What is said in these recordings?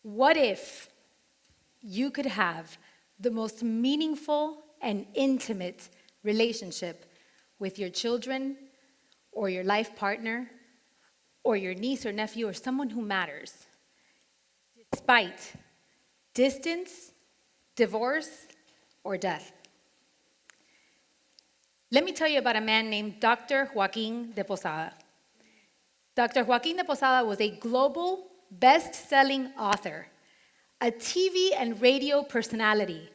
What if you could have the most meaningful and intimate relationship with your children or your life partner or your niece or nephew or someone who matters, despite distance, divorce, or death? Let me tell you about a man named Dr. Joaquin de Posada. Dr. Joaquin de Posada was a global best-selling author, a TV and radio personality,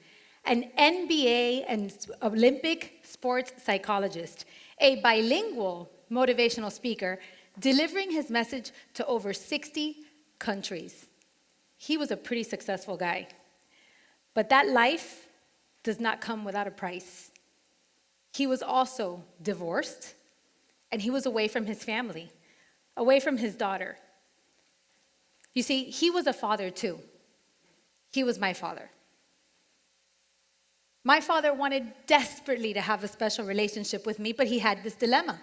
an NBA and Olympic sports psychologist, a bilingual motivational speaker, delivering his message to over 60 countries. He was a pretty successful guy. But that life does not come without a price. He was also divorced, and he was away from his family, away from his daughter. You see, he was a father too. He was my father. My father wanted desperately to have a special relationship with me, but he had this dilemma.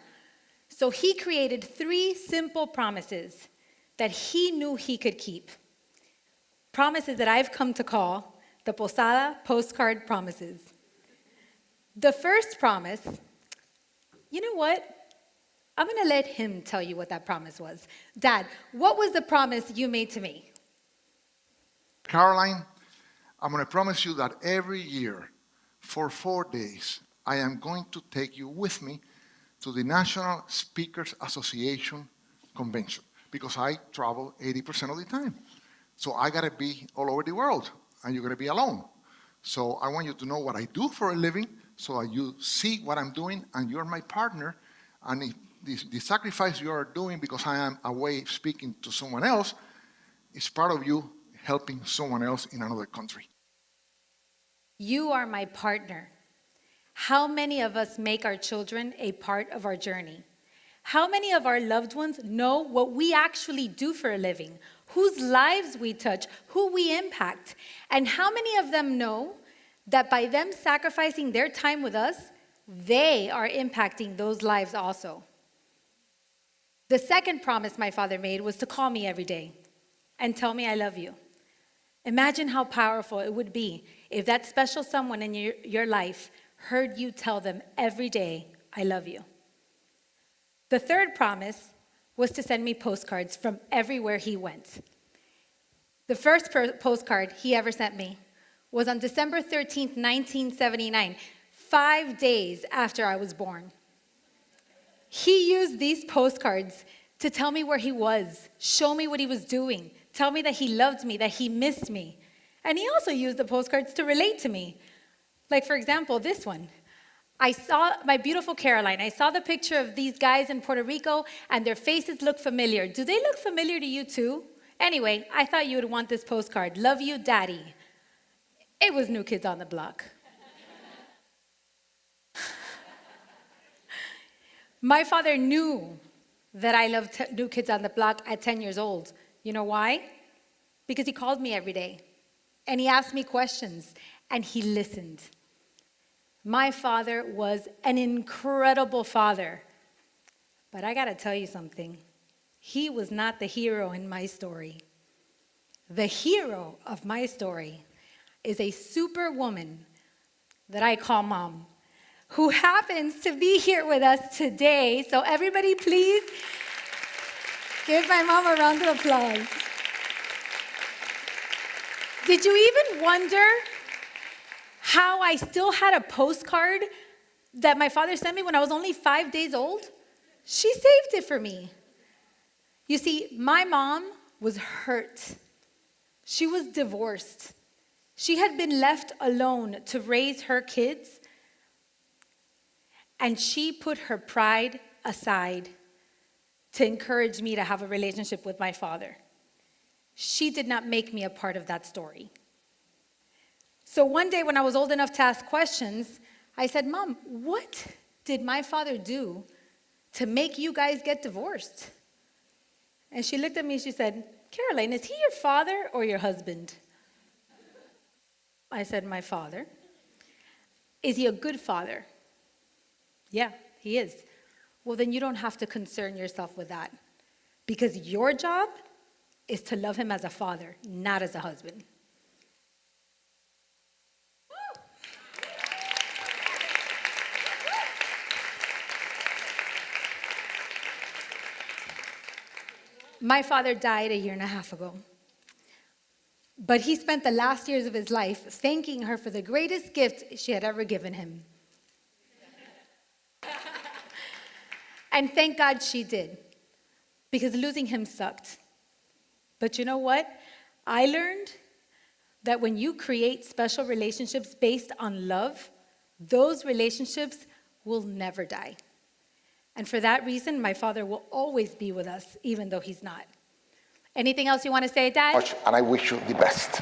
So he created 3 simple promises that he knew he could keep. Promises that I've come to call the Posada postcard promises. The first promise, you know what? I'm going to let him tell you what that promise was. Dad, what was the promise you made to me? Caroline, I'm going to promise you that every year, for 4 days, I am going to take you with me to the National Speakers Association convention because I travel 80% of the time. So I got to be all over the world, and you're going to be alone. So I want you to know what I do for a living so that you see what I'm doing, and you're my partner. And if the sacrifice you are doing because I am away speaking to someone else is part of you helping someone else in another country. You are my partner. How many of us make our children a part of our journey? How many of our loved ones know what we actually do for a living, whose lives we touch, who we impact? And how many of them know that by them sacrificing their time with us, they are impacting those lives also? The second promise my father made was to call me every day and tell me I love you. Imagine how powerful it would be if that special someone in your life heard you tell them every day, I love you. The third promise was to send me postcards from everywhere he went. The first postcard he ever sent me was on December 13th, 1979, 5 days after I was born. He used these postcards to tell me where he was, show me what he was doing, tell me that he loved me, that he missed me. And he also used the postcards to relate to me. Like, for example, this one. I saw my beautiful Caroline. I saw the picture of these guys in Puerto Rico, and their faces look familiar. Do they look familiar to you too? Anyway, I thought you would want this postcard. Love you, Daddy. It was New Kids on the Block. My father knew that I loved New Kids on the Block at 10 years old. You know why? Because he called me every day, and he asked me questions, and he listened. My father was an incredible father. But I gotta tell you something. He was not the hero in my story. The hero of my story is a superwoman that I call Mom, who happens to be here with us today. So everybody please give my mom a round of applause. Did you even wonder how I still had a postcard that my father sent me when I was only 5 days old? She saved it for me. You see, my mom was hurt. She was divorced. She had been left alone to raise her kids, and she put her pride aside to encourage me to have a relationship with my father. She did not make me a part of that story. So one day when I was old enough to ask questions, I said, Mom, what did my father do to make you guys get divorced? And she looked at me and she said, Caroline, is he your father or your husband? I said, my father. Is he a good father? Yeah, he is. Well, then you don't have to concern yourself with that, because your job is to love him as a father, not as a husband. My father died a year and a half ago. But he spent the last years of his life thanking her for the greatest gift she had ever given him. And thank God she did, because losing him sucked. But you know what? I learned that when you create special relationships based on love, those relationships will never die. And for that reason, my father will always be with us, even though he's not. Anything else you want to say, Dad? And I wish you the best.